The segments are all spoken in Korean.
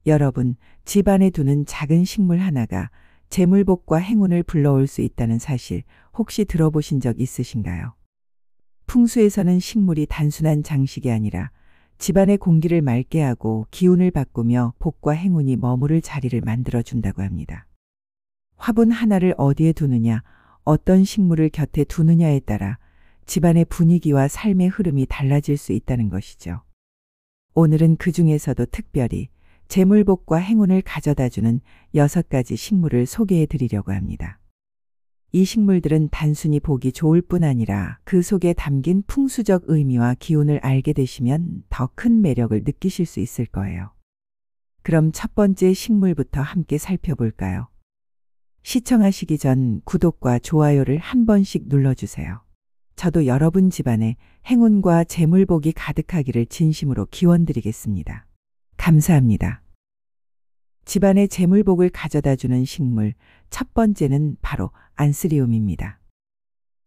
여러분, 집 안에 두는 작은 식물 하나가 재물복과 행운을 불러올 수 있다는 사실 혹시 들어보신 적 있으신가요? 풍수에서는 식물이 단순한 장식이 아니라 집안의 공기를 맑게 하고 기운을 바꾸며 복과 행운이 머무를 자리를 만들어준다고 합니다. 화분 하나를 어디에 두느냐, 어떤 식물을 곁에 두느냐에 따라 집안의 분위기와 삶의 흐름이 달라질 수 있다는 것이죠. 오늘은 그 중에서도 특별히 재물복과 행운을 가져다주는 6가지 식물을 소개해 드리려고 합니다. 이 식물들은 단순히 보기 좋을 뿐 아니라 그 속에 담긴 풍수적 의미와 기운을 알게 되시면 더 큰 매력을 느끼실 수 있을 거예요. 그럼 첫 번째 식물부터 함께 살펴볼까요? 시청하시기 전 구독과 좋아요를 한 번씩 눌러주세요. 저도 여러분 집안에 행운과 재물복이 가득하기를 진심으로 기원드리겠습니다. 감사합니다. 집안에 재물복을 가져다주는 식물, 첫 번째는 바로 안스리움입니다.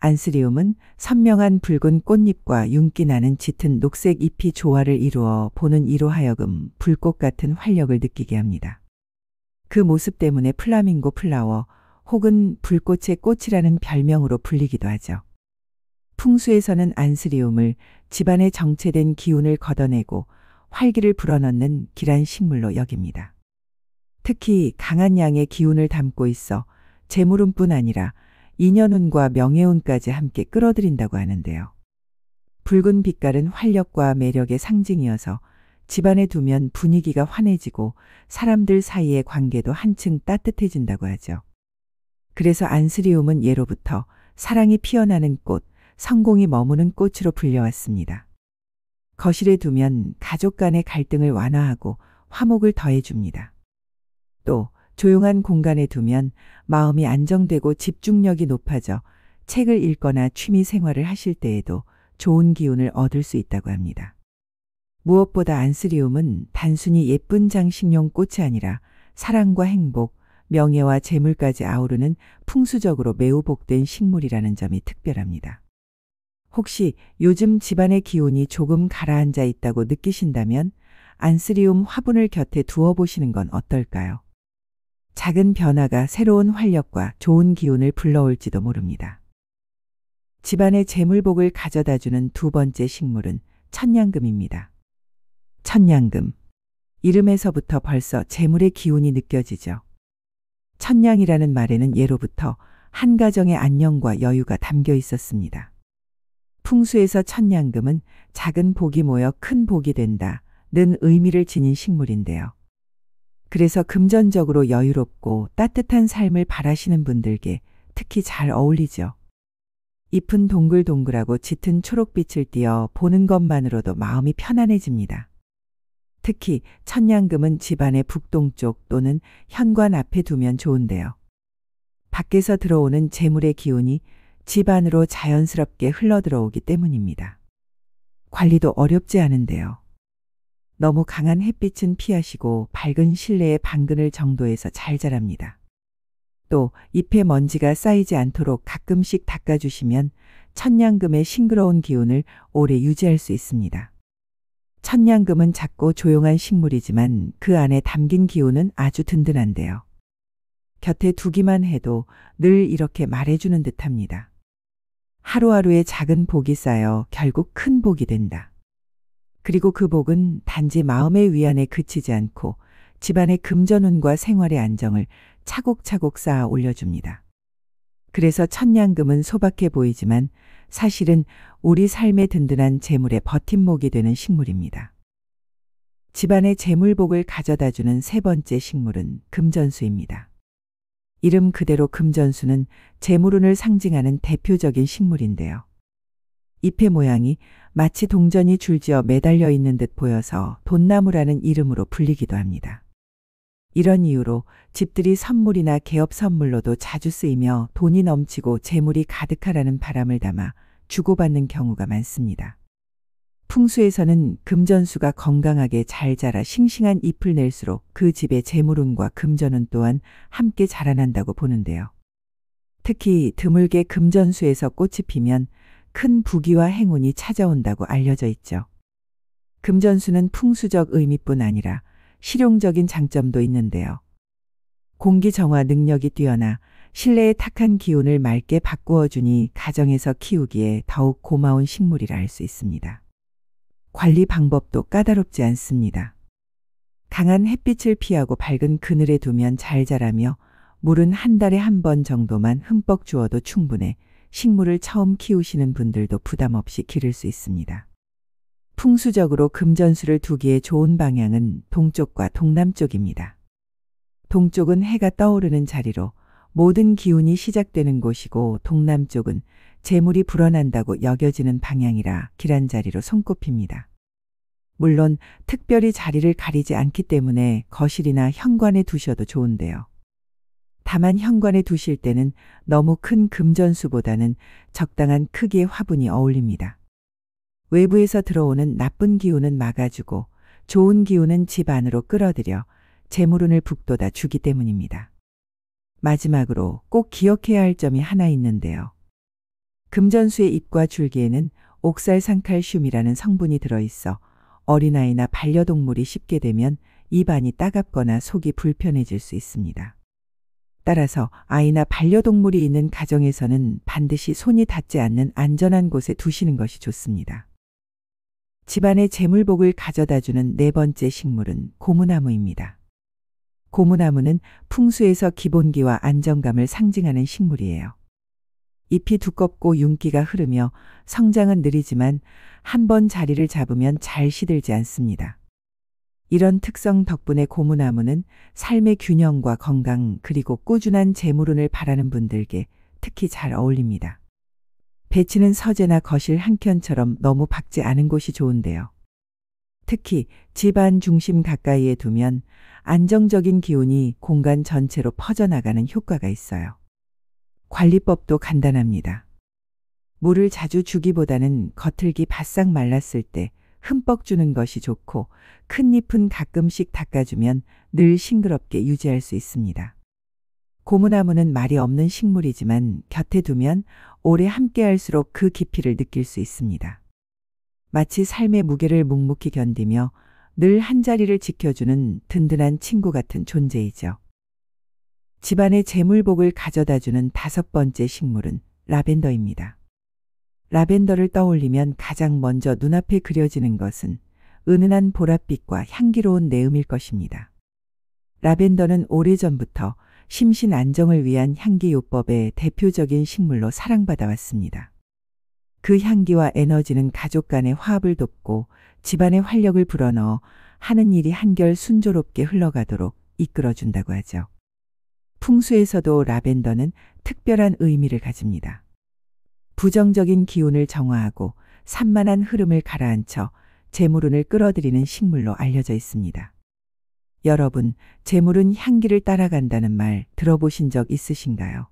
안스리움은 선명한 붉은 꽃잎과 윤기 나는 짙은 녹색 잎이 조화를 이루어 보는 이로 하여금 불꽃 같은 활력을 느끼게 합니다. 그 모습 때문에 플라밍고 플라워 혹은 불꽃의 꽃이라는 별명으로 불리기도 하죠. 풍수에서는 안스리움을 집안에 정체된 기운을 걷어내고 활기를 불어넣는 길한 식물로 여깁니다. 특히 강한 양의 기운을 담고 있어 재물운뿐 아니라 인연운과 명예운까지 함께 끌어들인다고 하는데요. 붉은 빛깔은 활력과 매력의 상징이어서 집안에 두면 분위기가 환해지고 사람들 사이의 관계도 한층 따뜻해진다고 하죠. 그래서 안스리움은 예로부터 사랑이 피어나는 꽃, 성공이 머무는 꽃으로 불려왔습니다. 거실에 두면 가족 간의 갈등을 완화하고 화목을 더해줍니다. 또 조용한 공간에 두면 마음이 안정되고 집중력이 높아져 책을 읽거나 취미 생활을 하실 때에도 좋은 기운을 얻을 수 있다고 합니다. 무엇보다 안스리움은 단순히 예쁜 장식용 꽃이 아니라 사랑과 행복, 명예와 재물까지 아우르는 풍수적으로 매우 복된 식물이라는 점이 특별합니다. 혹시 요즘 집안의 기운이 조금 가라앉아 있다고 느끼신다면 안스리움 화분을 곁에 두어 보시는 건 어떨까요? 작은 변화가 새로운 활력과 좋은 기운을 불러올지도 모릅니다. 집안의 재물복을 가져다주는 두 번째 식물은 천냥금입니다. 천냥금. 이름에서부터 벌써 재물의 기운이 느껴지죠. 천냥이라는 말에는 예로부터 한 가정의 안녕과 여유가 담겨 있었습니다. 풍수에서 천냥금은 작은 복이 모여 큰 복이 된다는 의미를 지닌 식물인데요. 그래서 금전적으로 여유롭고 따뜻한 삶을 바라시는 분들께 특히 잘 어울리죠. 잎은 동글동글하고 짙은 초록빛을 띠어 보는 것만으로도 마음이 편안해집니다. 특히 천냥금은 집안의 북동쪽 또는 현관 앞에 두면 좋은데요. 밖에서 들어오는 재물의 기운이 집 안으로 자연스럽게 흘러들어오기 때문입니다. 관리도 어렵지 않은데요. 너무 강한 햇빛은 피하시고 밝은 실내의 방그늘 정도에서 잘 자랍니다. 또 잎에 먼지가 쌓이지 않도록 가끔씩 닦아주시면 천냥금의 싱그러운 기운을 오래 유지할 수 있습니다. 천냥금은 작고 조용한 식물이지만 그 안에 담긴 기운은 아주 든든한데요. 곁에 두기만 해도 늘 이렇게 말해주는 듯합니다. 하루하루의 작은 복이 쌓여 결국 큰 복이 된다. 그리고 그 복은 단지 마음의 위안에 그치지 않고 집안의 금전운과 생활의 안정을 차곡차곡 쌓아 올려줍니다. 그래서 천냥금은 소박해 보이지만 사실은 우리 삶의 든든한 재물의 버팀목이 되는 식물입니다. 집안의 재물복을 가져다주는 세 번째 식물은 금전수입니다. 이름 그대로 금전수는 재물운을 상징하는 대표적인 식물인데요. 잎의 모양이 마치 동전이 줄지어 매달려 있는 듯 보여서 돈나무라는 이름으로 불리기도 합니다. 이런 이유로 집들이 선물이나 개업 선물로도 자주 쓰이며 돈이 넘치고 재물이 가득하라는 바람을 담아 주고받는 경우가 많습니다. 풍수에서는 금전수가 건강하게 잘 자라 싱싱한 잎을 낼수록 그 집의 재물운과 금전운 또한 함께 자라난다고 보는데요. 특히 드물게 금전수에서 꽃이 피면 큰 부귀와 행운이 찾아온다고 알려져 있죠. 금전수는 풍수적 의미뿐 아니라 실용적인 장점도 있는데요. 공기 정화 능력이 뛰어나 실내의 탁한 기운을 맑게 바꾸어 주니 가정에서 키우기에 더욱 고마운 식물이라 할 수 있습니다. 관리 방법도 까다롭지 않습니다. 강한 햇빛을 피하고 밝은 그늘에 두면 잘 자라며 물은 한 달에 한 번 정도만 흠뻑 주어도 충분해 식물을 처음 키우시는 분들도 부담 없이 기를 수 있습니다. 풍수적으로 금전수를 두기에 좋은 방향은 동쪽과 동남쪽입니다. 동쪽은 해가 떠오르는 자리로 모든 기운이 시작되는 곳이고 동남쪽은 재물이 불어난다고 여겨지는 방향이라 길한 자리로 손꼽힙니다. 물론 특별히 자리를 가리지 않기 때문에 거실이나 현관에 두셔도 좋은데요. 다만 현관에 두실 때는 너무 큰 금전수보다는 적당한 크기의 화분이 어울립니다. 외부에서 들어오는 나쁜 기운은 막아주고 좋은 기운은 집 안으로 끌어들여 재물운을 북돋아 주기 때문입니다. 마지막으로 꼭 기억해야 할 점이 하나 있는데요. 금전수의 잎과 줄기에는 옥살산칼슘이라는 성분이 들어있어 어린아이나 반려동물이 씹게 되면 입 안이 따갑거나 속이 불편해질 수 있습니다. 따라서 아이나 반려동물이 있는 가정에서는 반드시 손이 닿지 않는 안전한 곳에 두시는 것이 좋습니다. 집안의 재물복을 가져다주는 네 번째 식물은 고무나무입니다. 고무나무는 풍수에서 기본기와 안정감을 상징하는 식물이에요. 잎이 두껍고 윤기가 흐르며 성장은 느리지만 한 번 자리를 잡으면 잘 시들지 않습니다. 이런 특성 덕분에 고무나무는 삶의 균형과 건강 그리고 꾸준한 재물운을 바라는 분들께 특히 잘 어울립니다. 배치는 서재나 거실 한켠처럼 너무 박지 않은 곳이 좋은데요. 특히 집안 중심 가까이에 두면 안정적인 기운이 공간 전체로 퍼져나가는 효과가 있어요. 관리법도 간단합니다. 물을 자주 주기보다는 겉흙이 바싹 말랐을 때 흠뻑 주는 것이 좋고 큰 잎은 가끔씩 닦아주면 늘 싱그럽게 유지할 수 있습니다. 고무나무는 말이 없는 식물이지만 곁에 두면 오래 함께할수록 그 깊이를 느낄 수 있습니다. 마치 삶의 무게를 묵묵히 견디며 늘 한자리를 지켜주는 든든한 친구 같은 존재이죠. 집안의 재물복을 가져다주는 다섯 번째 식물은 라벤더입니다. 라벤더를 떠올리면 가장 먼저 눈앞에 그려지는 것은 은은한 보랏빛과 향기로운 내음일 것입니다. 라벤더는 오래전부터 심신 안정을 위한 향기요법의 대표적인 식물로 사랑받아 왔습니다. 그 향기와 에너지는 가족 간의 화합을 돕고 집안의 활력을 불어넣어 하는 일이 한결 순조롭게 흘러가도록 이끌어준다고 하죠. 풍수에서도 라벤더는 특별한 의미를 가집니다. 부정적인 기운을 정화하고 산만한 흐름을 가라앉혀 재물운을 끌어들이는 식물로 알려져 있습니다. 여러분, 재물은 향기를 따라간다는 말 들어보신 적 있으신가요?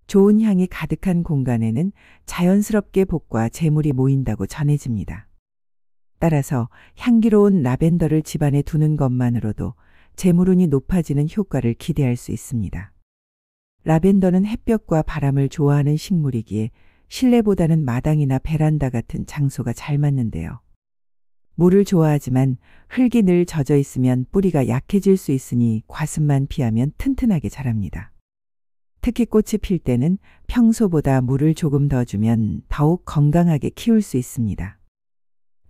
좋은 향이 가득한 공간에는 자연스럽게 복과 재물이 모인다고 전해집니다. 따라서 향기로운 라벤더를 집안에 두는 것만으로도 재물운이 높아지는 효과를 기대할 수 있습니다. 라벤더는 햇볕과 바람을 좋아하는 식물이기에 실내보다는 마당이나 베란다 같은 장소가 잘 맞는데요. 물을 좋아하지만 흙이 늘 젖어 있으면 뿌리가 약해질 수 있으니 과습만 피하면 튼튼하게 자랍니다. 특히 꽃이 필 때는 평소보다 물을 조금 더 주면 더욱 건강하게 키울 수 있습니다.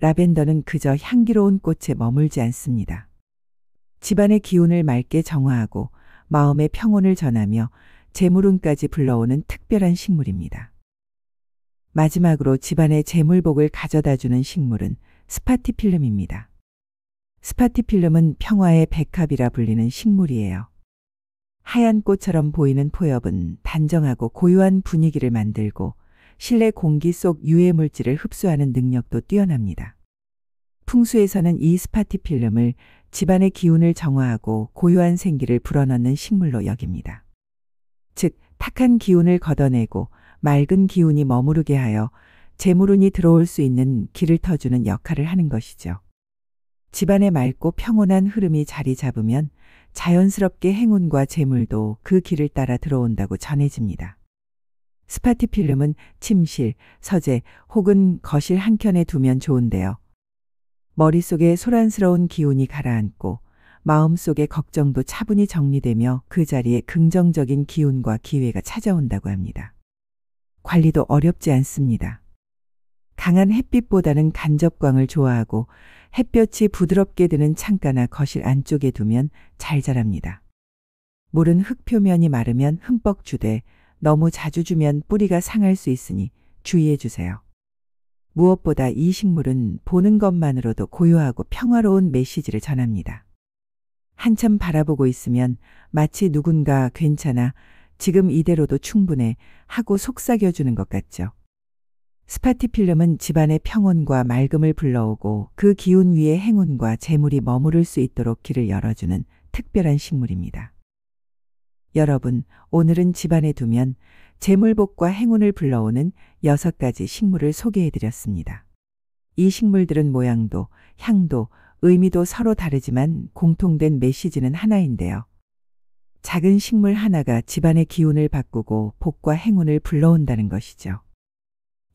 라벤더는 그저 향기로운 꽃에 머물지 않습니다. 집안의 기운을 맑게 정화하고 마음의 평온을 전하며 재물운까지 불러오는 특별한 식물입니다. 마지막으로 집안의 재물복을 가져다주는 식물은 스파티필름입니다. 스파티필름은 평화의 백합이라 불리는 식물이에요. 하얀 꽃처럼 보이는 포엽은 단정하고 고요한 분위기를 만들고 실내 공기 속 유해 물질을 흡수하는 능력도 뛰어납니다. 풍수에서는 이 스파티필름을 집안의 기운을 정화하고 고요한 생기를 불어넣는 식물로 여깁니다. 즉, 탁한 기운을 걷어내고 맑은 기운이 머무르게 하여 재물운이 들어올 수 있는 길을 터주는 역할을 하는 것이죠. 집안에 맑고 평온한 흐름이 자리 잡으면 자연스럽게 행운과 재물도 그 길을 따라 들어온다고 전해집니다. 스파티필름은 침실, 서재 혹은 거실 한켠에 두면 좋은데요. 머릿속에 소란스러운 기운이 가라앉고 마음속의 걱정도 차분히 정리되며 그 자리에 긍정적인 기운과 기회가 찾아온다고 합니다. 관리도 어렵지 않습니다. 강한 햇빛보다는 간접광을 좋아하고 햇볕이 부드럽게 드는 창가나 거실 안쪽에 두면 잘 자랍니다. 물은 흙 표면이 마르면 흠뻑 주되 너무 자주 주면 뿌리가 상할 수 있으니 주의해 주세요. 무엇보다 이 식물은 보는 것만으로도 고요하고 평화로운 메시지를 전합니다. 한참 바라보고 있으면 마치 누군가 괜찮아, 지금 이대로도 충분해 하고 속삭여주는 것 같죠. 스파티필름은 집안의 평온과 맑음을 불러오고 그 기운 위에 행운과 재물이 머무를 수 있도록 길을 열어주는 특별한 식물입니다. 여러분, 오늘은 집안에 두면 재물복과 행운을 불러오는 6가지 식물을 소개해드렸습니다. 이 식물들은 모양도, 향도, 의미도 서로 다르지만 공통된 메시지는 하나인데요. 작은 식물 하나가 집안의 기운을 바꾸고 복과 행운을 불러온다는 것이죠.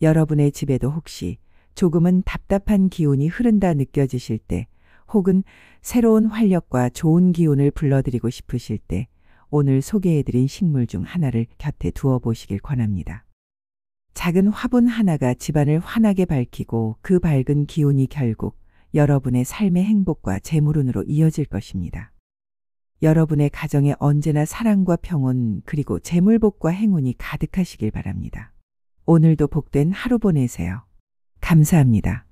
여러분의 집에도 혹시 조금은 답답한 기운이 흐른다 느껴지실 때, 혹은 새로운 활력과 좋은 기운을 불러드리고 싶으실 때 오늘 소개해드린 식물 중 하나를 곁에 두어 보시길 권합니다. 작은 화분 하나가 집안을 환하게 밝히고 그 밝은 기운이 결국 여러분의 삶의 행복과 재물운으로 이어질 것입니다. 여러분의 가정에 언제나 사랑과 평온 그리고 재물복과 행운이 가득하시길 바랍니다. 오늘도 복된 하루 보내세요. 감사합니다.